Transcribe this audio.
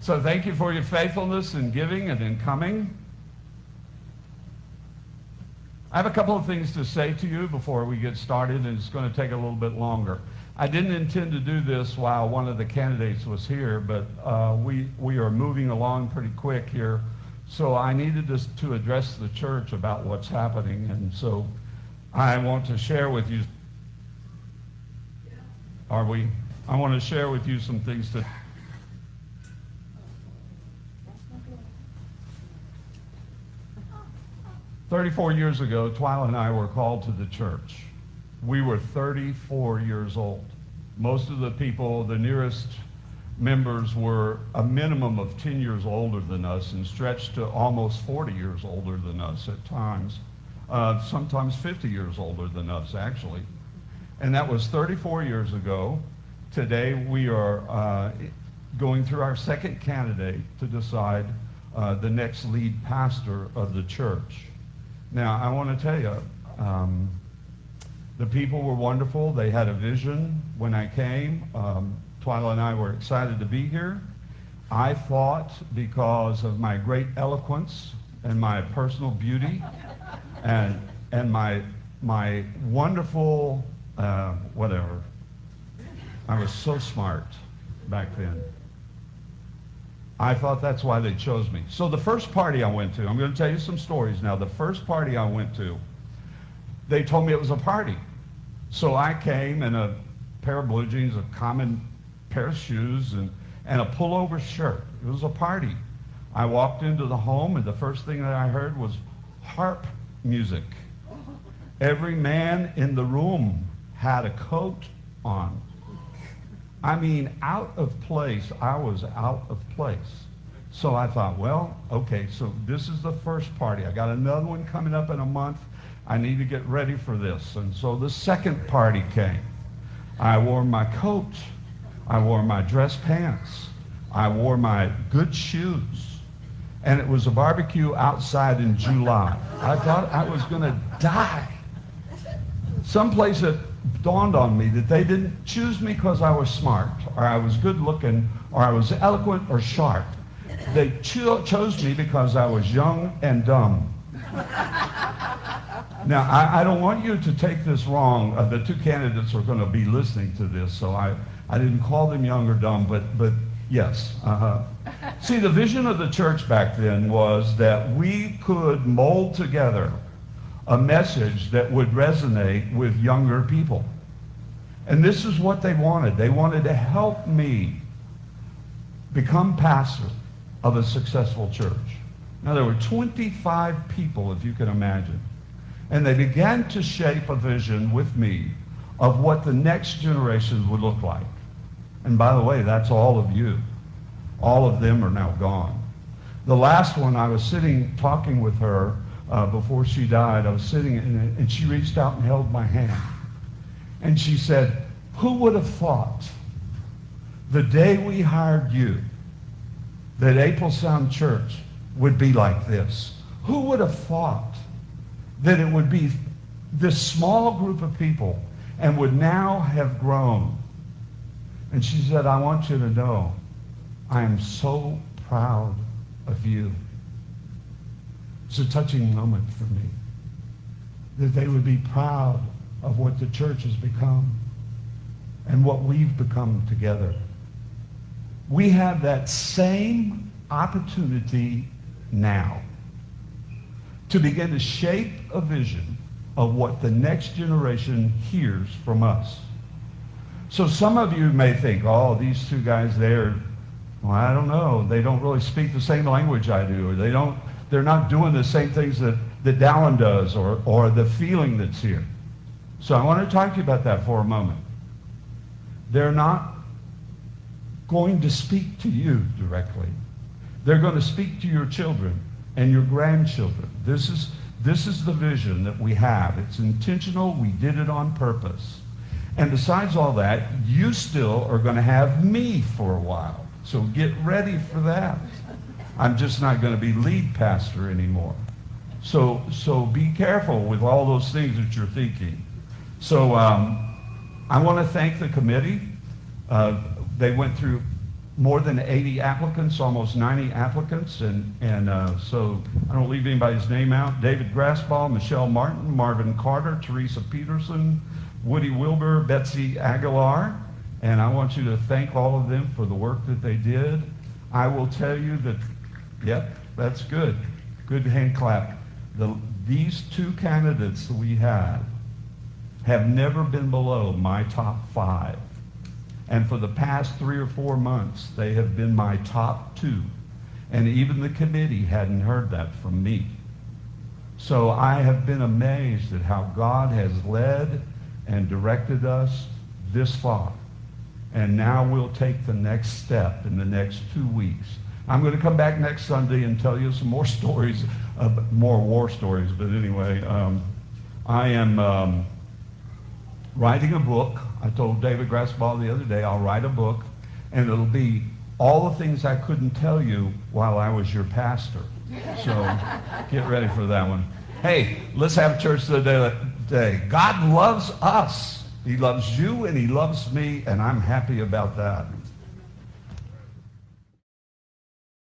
So thank you for your faithfulness in giving and in coming. I have a couple of things to say to you before we get started, and it's going to take a little bit longer. I didn't intend to do this while one of the candidates was here, but we are moving along pretty quick here. So I needed to address the church about what's happening, and so I want to share with you. I want to share with you some things that. 34 years ago, Twyla and I were called to the church. We were 34 years old. Most of the people, the nearest members, were a minimum of 10 years older than us and stretched to almost 40 years older than us at times, sometimes 50 years older than us, actually. And that was 34 years ago. Today, we are going through our second candidate to decide the next lead pastor of the church. Now, I want to tell you, the people were wonderful. They had a vision when I came. Twyla and I were excited to be here. I thought, because of my great eloquence and my personal beauty and my wonderful whatever, I was so smart back then. I thought that's why they chose me. So the first party I went to, I'm going to tell you some stories now. The first party I went to, they told me it was a party. So I came in a pair of blue jeans, a common pair of shoes, and a pullover shirt. It was a party. I walked into the home, and the first thing that I heard was harp music. Every man in the room had a coat on. I mean, out of place. I was out of place. So I thought, well, okay, so this is the first party. I got another one coming up in a month. I need to get ready for this. And so the second party came. I wore my coat. I wore my dress pants. I wore my good shoes. And it was a barbecue outside in July. I thought I was going to die. Someplace that dawned on me that they didn't choose me because I was smart, or I was good looking, or I was eloquent or sharp. They chose me because I was young and dumb. Now, I don't want you to take this wrong. The two candidates are going to be listening to this, so I didn't call them young or dumb, but yes. See, the vision of the church back then was that we could mold together a message that would resonate with younger people. And this is what they wanted. They wanted to help me become pastor of a successful church. Now, there were 25 people, if you can imagine. And they began to shape a vision with me of what the next generation would look like. And by the way, that's all of you. All of them are now gone. The last one, I was sitting talking with her before she died. I was sitting and she reached out and held my hand. And she said, "Who would have thought the day we hired you that April Sound Church would be like this? Who would have thought that it would be this small group of people and would now have grown?" And she said, "I want you to know, I am so proud of you." It's a touching moment for me, that they would be proud of what the church has become and what we've become together. We have that same opportunity now to begin to shape a vision of what the next generation hears from us. So some of you may think, oh, these two guys there, well, I don't know, they don't really speak the same language I do, or they're not doing the same things that Dowen does, or the feeling that's here. So I want to talk to you about that for a moment. They're not going to speak to you directly. They're going to speak to your children and your grandchildren. This is the vision that we have. It's intentional. We did it on purpose. And besides all that, you still are going to have me for a while. So get ready for that. I'm just not going to be lead pastor anymore. So be careful with all those things that you're thinking. So I want to thank the committee. They went through more than 80 applicants, almost 90 applicants, and so I don't leave anybody's name out. David Grassball, Michelle Martin, Marvin Carter, Teresa Peterson, Woody Wilbur, Betsy Aguilar, and I want you to thank all of them for the work that they did. I will tell you that, yep, that's good. Good hand clap. These two candidates that we have never been below my top 5. And for the past 3 or 4 months, they have been my top 2. And even the committee hadn't heard that from me. So I have been amazed at how God has led and directed us this far. And now we'll take the next step in the next 2 weeks. I'm going to come back next Sunday and tell you some more stories, more war stories. But anyway, I am writing a book. I told David Grassball the other day, I'll write a book, and it'll be all the things I couldn't tell you while I was your pastor. So get ready for that one. Hey, let's have church today. God loves us. He loves you, and he loves me, and I'm happy about that.